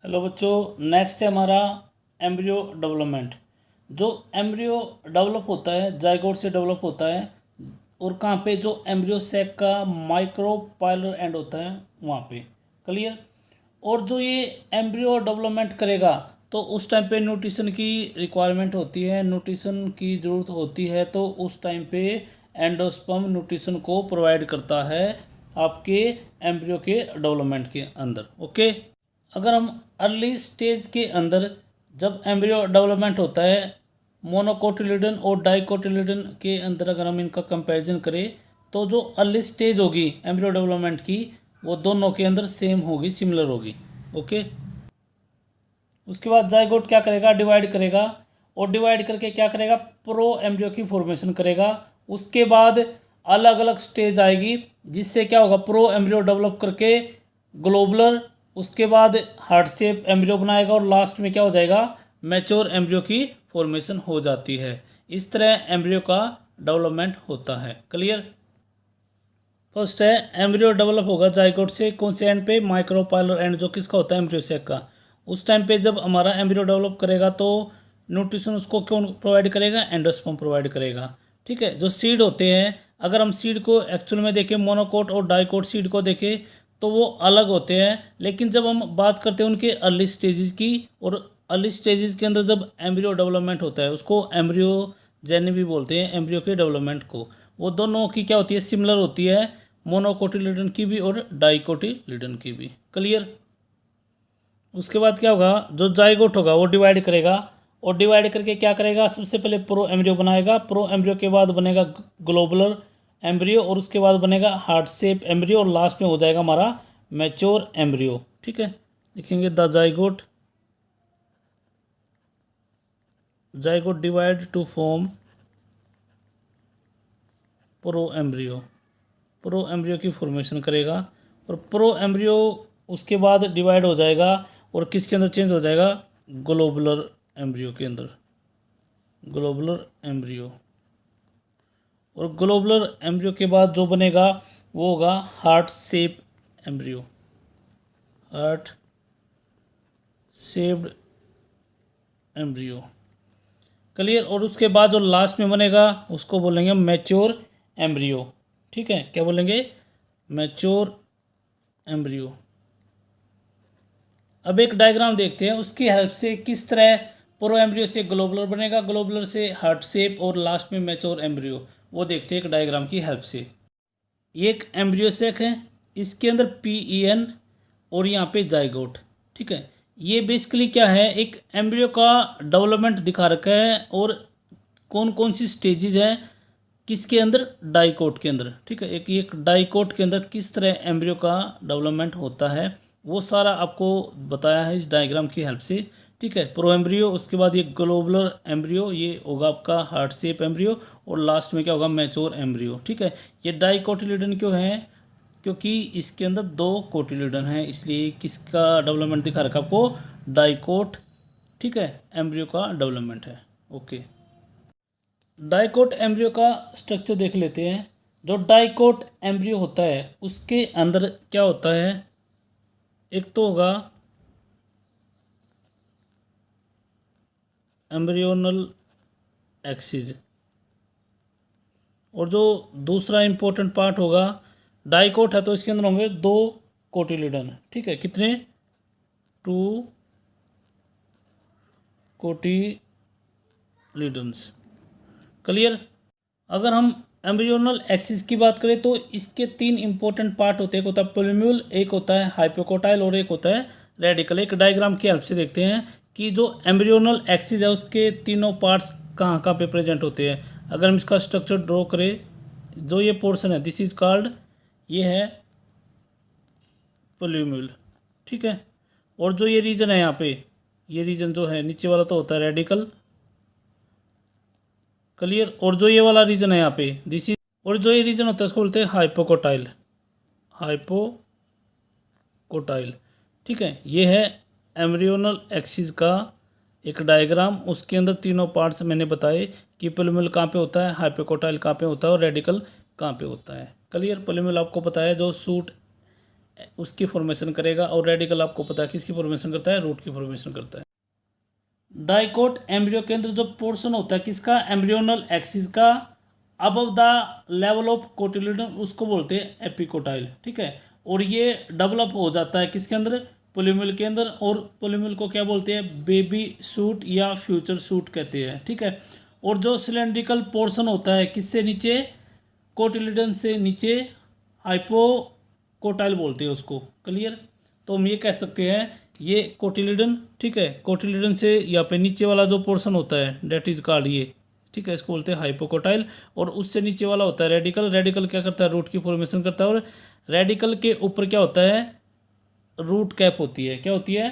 Hello बच्चों, next है हमारा एम्ब्रियो डेवलपमेंट। जो एम्ब्रियो डेवलप होता है जाइगोट से डेवलप होता है, और कहाँ पे जो एम्ब्रियो सैक का माइक्रोपाइलर एंड होता है वहाँ पे। क्लियर। और जो ये एम्ब्रियो डेवलपमेंट करेगा तो उस टाइम पे न्यूट्रिशन की रिक्वायरमेंट होती है, न्यूट्रिशन की ज़रूरत होती है, तो उस टाइम पे एंडोस्पर्म न्यूट्रिशन को प्रोवाइड करता है आपके एम्ब्रियो के डेवलपमेंट के अंदर। ओके। अगर हम अर्ली स्टेज के अंदर जब एम्ब्रियो डेवलपमेंट होता है, मोनोकोटिलिडन और डाइकोटिलिडन के अंदर अगर हम इनका कंपैरिजन करें तो जो अर्ली स्टेज होगी एम्ब्रियो डेवलपमेंट की वो दोनों के अंदर सेम होगी, सिमिलर होगी। ओके। उसके बाद जाइगोट क्या करेगा, डिवाइड करेगा, और डिवाइड करके क्या करेगा, प्रो एम्ब्रियो की फॉर्मेशन करेगा। उसके बाद अलग अलग स्टेज आएगी जिससे क्या होगा, प्रो एम्ब्रियो डेवलप करके ग्लोबुलर, उसके बाद हार्ट शेप एम्ब्रियो बनाएगा, और लास्ट में क्या हो जाएगा, मैच्योर एम्ब्रियो की फॉर्मेशन हो जाती है। इस तरह एम्ब्रियो का डेवलपमेंट होता है। क्लियर। फर्स्ट है एम्ब्रियो डेवलप होगा जाइगोट से, कौन से एंड पे, माइक्रोपाइलर एंड, जो किसका होता है, एम्ब्रियो सेक का। उस टाइम पे जब हमारा एम्ब्रियो डेवलप करेगा तो न्यूट्रिशन उसको कौन प्रोवाइड करेगा, एंडोस्पर्म प्रोवाइड करेगा। ठीक है। जो सीड होते हैं, अगर हम सीड को एक्चुअल में देखें, मोनोकोट और डाइकोट सीड को देखें तो वो अलग होते हैं, लेकिन जब हम बात करते हैं उनके अर्ली स्टेजेस की, और अर्ली स्टेजेस के अंदर जब एम्ब्रियो डेवलपमेंट होता है उसको एम्ब्रियो जेनी भी बोलते हैं, एम्ब्रियो के डेवलपमेंट को। वो दोनों की क्या होती है, सिमिलर होती है, मोनोकोटिलिडन की भी और डाइकोटिलिडन की भी। क्लियर। उसके बाद क्या होगा, जो जाइगोट होगा वो डिवाइड करेगा, और डिवाइड करके क्या करेगा, सबसे पहले प्रो एम्ब्रियो बनाएगा, प्रो एम्ब्रियो के बाद बनेगा ग्लोबुलर एम्ब्रियो, और उसके बाद बनेगा हार्ट शेप एम्ब्रियो, और लास्ट में हो जाएगा हमारा मैच्योर एम्ब्रियो। ठीक है। लिखेंगे the zygote divide two form pro embryo. Pro embryo की फॉर्मेशन करेगा, और प्रो एम्ब्रियो उसके बाद डिवाइड हो जाएगा, और किसके अंदर चेंज हो जाएगा, ग्लोबुलर एम्ब्रियो के अंदर, ग्लोबुलर एम्ब्रियो। और ग्लोबुलर एम्ब्रियो के बाद जो बनेगा वो होगा heart shape embryo, heart shaped embryo. Clear. और उसके बाद जो लास्ट में बनेगा उसको बोलेंगे मैच्योर एम्ब्रियो। ठीक है। क्या बोलेंगे, मैच्योर एम्ब्रियो। अब एक डायग्राम देखते हैं, उसकी हेल्प से किस तरह प्रो एम्ब्रियो से ग्लोबुलर बनेगा, ग्लोबुलर से हार्ट शेप, और लास्ट में मैच्योर एम्ब्रियो, वो देखते हैं एक डायग्राम की हेल्प से। ये एक एम्ब्रियो सेक है, इसके अंदर PEN और यहाँ पे जाइगोट। ठीक है। ये बेसिकली क्या है, एक एम्ब्रियो का डेवलपमेंट दिखा रखा है, और कौन कौन सी स्टेजेस हैं किसके अंदर, डाइकोट के अंदर। ठीक है। एक डाइकोट के अंदर किस तरह एम्ब्रियो का डेवलपमेंट होता है वो सारा आपको बताया है इस डायग्राम की हेल्प से। ठीक है। प्रो एम्ब्रियो, उसके बाद ये ग्लोबुलर एम्ब्रियो, ये होगा आपका हार्ट शेप एम्ब्रियो, और लास्ट में क्या होगा, मैच्योर एम्ब्रियो। ठीक है। ये डाइकोटिलिडन क्यों है, क्योंकि इसके अंदर 2 कोटिलिडन है, इसलिए किसका डेवलपमेंट दिखा रखा आपको, डाइकोट। ठीक है। एम्ब्रियो का डेवलपमेंट है। ओके। डाइकोट एम्ब्रियो का स्ट्रक्चर देख लेते हैं। जो डाइकोट एम्ब्रियो होता है उसके अंदर क्या होता है, एक तो होगा एम्ब्रियोनल एक्सिस, और जो दूसरा इंपॉर्टेंट पार्ट होगा, डाइकोट है तो इसके अंदर होंगे 2 कोटिलिडन। ठीक है। कितने, 2 कोटिलिडन्स। क्लियर। अगर हम एम्ब्रियोनल एक्सिस की बात करें तो इसके 3 इंपॉर्टेंट पार्ट होते हैं, एक होता है पोलिम्यूल, एक होता है हाइपोकोटाइल, और एक होता है रेडिकल। एक डायग्राम की हेल्प से देखते हैं कि जो एम्ब्रियोनल एक्सिस है उसके तीनों पार्ट्स कहाँ कहाँ पे प्रेजेंट होते हैं। अगर हम इसका स्ट्रक्चर ड्रॉ करें, जो ये पोर्शन है दिस इज कॉल्ड, ये है पोलिम्यूल। ठीक है। और जो ये रीजन है यहाँ पे, ये रीजन जो है नीचे वाला तो होता है रेडिकल। क्लियर। और जो ये वाला रीजन है यहाँ पे दिस इज, और जो ये रीजन होता है उसको बोलते हैं हाइपोकोटाइल, हाइपोकोटाइल। ठीक है। ये है एम्ब्रियोनल एक्सिस का एक डायग्राम, उसके अंदर तीनों पार्ट्स मैंने बताए कि पोलिम्यूल कहाँ पे होता है, हाइपोकोटाइल कहाँ पे होता है, और रेडिकल कहाँ पे होता है। क्लियर। पोलिम्यूल आपको पता है जो शूट उसकी फॉर्मेशन करेगा, और रेडिकल आपको पता है किसकी फॉर्मेशन करता है, रूट की फॉर्मेशन करता है। डाइकोट एम्ब्रियो के अंदर जो पोर्शन होता है किसका, एम्ब्रियोनल एक्सिस का, above the level of cotyledon, उसको बोलते हैं एपिकोटाइल, ठीक है। और ये डेवलप हो जाता है किसके अंदर, पोलिमिल के अंदर, और पोलिमिल को क्या बोलते हैं, बेबी सूट या फ्यूचर सूट कहते हैं, ठीक है। और जो सिलेंड्रिकल पोर्शन होता है किससे नीचे, कोटिलिडन से नीचे, हाइपोकोटाइल बोलते हैं उसको, क्लियर। तो हम ये कह सकते हैं ये कोटिलिडन, ठीक है, कोटिलिडन से यहाँ पे नीचे वाला जो पोर्शन होता है डेट इज कॉल्ड ये, ठीक है, इसको बोलते हैं हाइपोकोटाइल। और उससे नीचे वाला होता है रेडिकल, रेडिकल क्या करता है, रूट की फॉर्मेशन करता है। और रेडिकल के ऊपर क्या होता है, रूट कैप होती है, क्या होती है,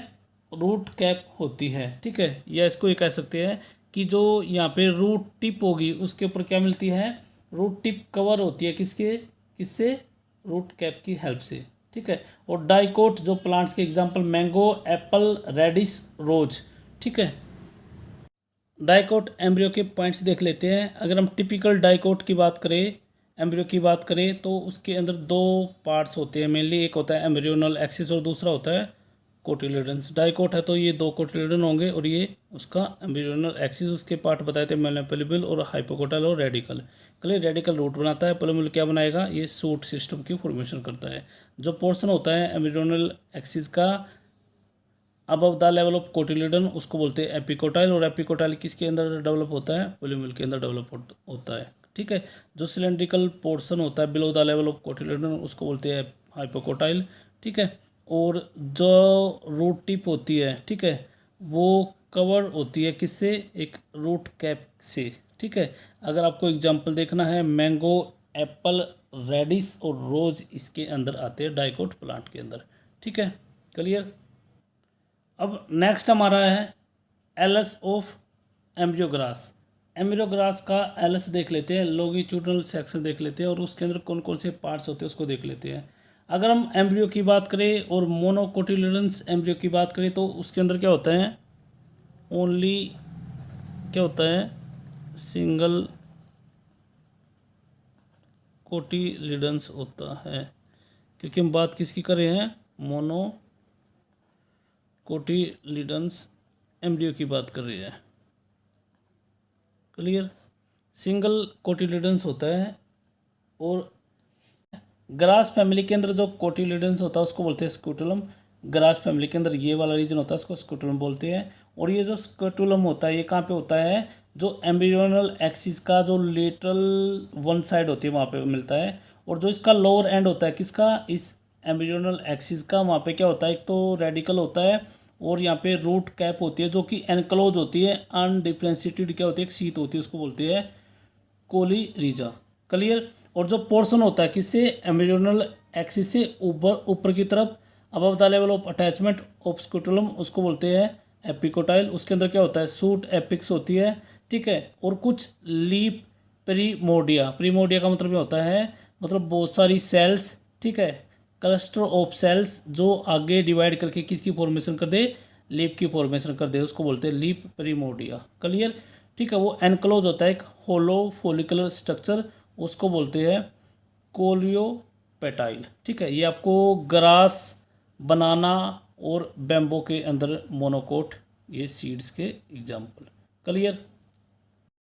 रूट कैप होती है, ठीक है। या इसको ये कह सकते हैं कि जो यहाँ पे रूट टिप होगी उसके ऊपर क्या मिलती है, रूट टिप कवर होती है किसके, किससे, रूट कैप की हेल्प से, ठीक है। और डाइकोट जो प्लांट्स के एग्जांपल मैंगो, एप्पल, रेडिश, रोज, ठीक है। डाइकोट एम्ब्रियो के पॉइंट्स देख लेते हैं। अगर हम टिपिकल डाइकोट की बात करें, एम्ब्रियो की बात करें, तो उसके अंदर दो पार्ट्स होते हैं मेनली, एक होता है एम्ब्रियोनल एक्सिस और दूसरा होता है कोटिलिडन्स। डाइकोट है तो ये दो कोटिलिडन होंगे और ये उसका एम्ब्रियोनल एक्सिस, उसके पार्ट बताए थे मेलेपोलिबल और हाइपोकोटाइल और रेडिकल। कल रेडिकल रूट बनाता है, पोलिमिल क्या बनाएगा, ये सूट सिस्टम की फॉर्मेशन करता है। जो पोर्शन होता है एम्ब्रियोनल एक्सिस का above the level of cotyledon उसको बोलते हैं एपिकोटाइल, और एपिकोटाइल किसके अंदर डेवलप होता है, पोलिमिल के अंदर डेवलप होता है, ठीक है। जो सिलेंड्रिकल पोर्शन होता है below the level of cotyledon उसको बोलते हैं हाइपोकोटाइल, ठीक है। और जो रूट टिप होती है, ठीक है, वो कवर होती है किससे, एक रूट कैप से, ठीक है। अगर आपको एग्जांपल देखना है, मैंगो, एप्पल, रेडिश और रोज इसके अंदर आते हैं डाइकोट प्लांट के अंदर, ठीक है, क्लियर। अब नेक्स्ट हमारा है एलस ऑफ एम्ब्रियोग्रास। एम्ब्रियोग्रास का एलस देख लेते हैं, लॉन्गिट्यूडनल सेक्शन देख लेते हैं, और उसके अंदर कौन कौन से पार्ट्स होते हैं उसको देख लेते हैं। अगर हम एम्ब्रियो की बात करें और मोनोकोटिलिडन्स एम्ब्रियो की बात करें तो उसके अंदर क्या होता है, ओनली क्या होता है, सिंगल कोटिलिडन्स होता है, क्योंकि हम बात किसकी कर रहे हैं, मोनो कोटिलिडन्स एम्ब्रियो की बात कर रहे हैं, क्लियर। सिंगल कोटिलिडन्स होता है। और ग्रास फैमिली के अंदर जो कोटिलिडन्स होता है उसको बोलते हैं स्क्यूटुलम। ग्रास फैमिली के अंदर ये वाला रीजन होता है उसको स्क्यूटुलम बोलते हैं। और ये जो स्क्यूटुलम होता है ये कहाँ पे होता है, जो एम्ब्रियोनल एक्सिस का जो लेटरल वन साइड होती है वहाँ पे मिलता है। और जो इसका लोअर एंड होता है किसका, इस एम्ब्रियोनल एक्सिस का, वहाँ पे क्या होता है, एक तो रेडिकल होता है और यहाँ पे रूट कैप होती है जो कि एनक्लोज होती है, अनडिफ्रेंशिएटेड क्या होती है, एक शीट होती है, उसको बोलते हैं कोलिरीजा, क्लियर। और जो पोर्शन होता है किससे, एम्ब्रियोनल एक्सिस से ऊपर की तरफ, above the level of attachment of scutellum उसको बोलते हैं एपिकोटाइल। उसके अंदर क्या होता है, सूट एपिक्स होती है, ठीक है। और कुछ लीप प्रीमोडिया, प्रीमोडिया का मतलब ये होता है, मतलब बहुत सारी सेल्स, ठीक है, क्लस्टर ऑफ सेल्स जो आगे डिवाइड करके किसकी फॉर्मेशन कर दे, लीप की फॉर्मेशन कर दे, उसको बोलते हैं लीप प्रीमोडिया, क्लियर, ठीक है। वो एनक्लोज होता है एक होलो फोलिकुलर स्ट्रक्चर, उसको बोलते हैं कोलियोपेटाइल, ठीक है। ये आपको ग्रास, बनाना और बैम्बो के अंदर मोनोकोट, ये सीड्स के एग्जाम्पल, क्लियर।